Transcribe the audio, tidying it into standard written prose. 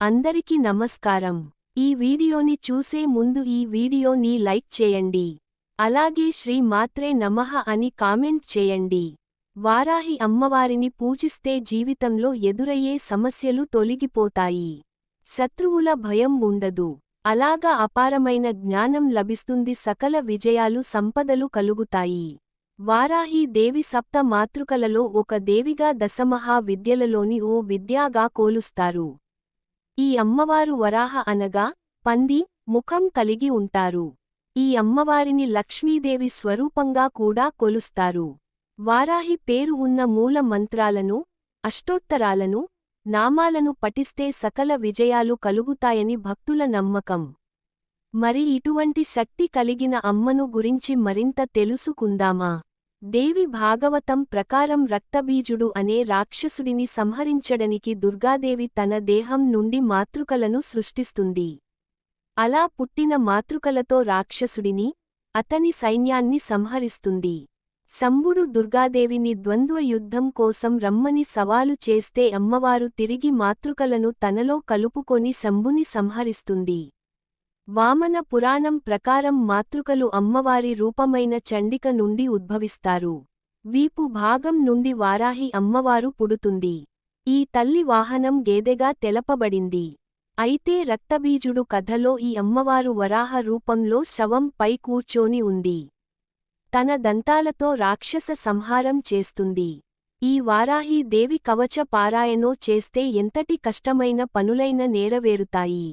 అందరికీ నమస్కారం. ఈ వీడియోని చూసే ముందు ఈ వీడియోని లైక్ చేయండి. అలాగే శ్రీ మాత్రే నమః అని కామెంట్ చేయండి. వారాహి అమ్మవారిని పూజిస్తే జీవితంలో ఎదురయ్యే సమస్యలు తొలగిపోతాయి. శత్రువుల భయం ఉండదు. అలాగా అపారమైన జ్ఞానం లభిస్తుంది. సకల విజయాలు సంపదలు కలుగుతాయి. వారాహి దేవి సప్త మాతృకలలో ఒక దేవిగా దశమహా విద్యలలోని ఓ విద్యాగా కోలుస్తారు. ఈ అమ్మవారు వరాహ అనగా పంది ముఖం కలిగి ఉంటారు. ఈ అమ్మవారిని లక్ష్మీదేవి స్వరూపంగా కూడా కొలుస్తారు. వారాహి పేరు ఉన్న మూల మంత్రాలను, అష్టోత్తరాలను, నామాలను పఠిస్తే సకల విజయాలు కలుగుతాయని భక్తుల నమ్మకం. మరి ఇటువంటి శక్తి కలిగిన అమ్మను గురించి మరింత తెలుసుకుందామా? దేవి భాగవతం ప్రకారం రక్తబీజుడు అనే రాక్షసుడిని సంహరించడానికి దుర్గాదేవి తన దేహం నుండి మాతృకలను సృష్టిస్తుంది. అలా పుట్టిన మాతృకలతో రాక్షసుడిని, అతని సైన్యాన్ని సంహరిస్తుంది. శంభుడు దుర్గాదేవిని ద్వంద్వ యుద్ధం కోసం రమ్మని సవాలు చేస్తే అమ్మవారు తిరిగి మాతృకలను తనలో కలుపుకొని శంభుని సంహరిస్తుంది. వామన పురాణం ప్రకారం మాతృకలు అమ్మవారి రూపమైన చండిక నుండి ఉద్భవిస్తారు. వీపు భాగం నుండి వారాహి అమ్మవారు పుడుతుంది. ఈ తల్లి వాహనం గేదెగా తెలపబడింది. అయితే రక్తబీజుడు కథలో ఈ అమ్మవారు వరాహ రూపంలో శవం పై కూర్చొని ఉంది. తన దంతాలతో రాక్షస సంహారం చేస్తుంది. ఈ వారాహి దేవి కవచ పారాయణో చేస్తే ఎంతటి కష్టమైన పనులైన నెరవేరుతాయి.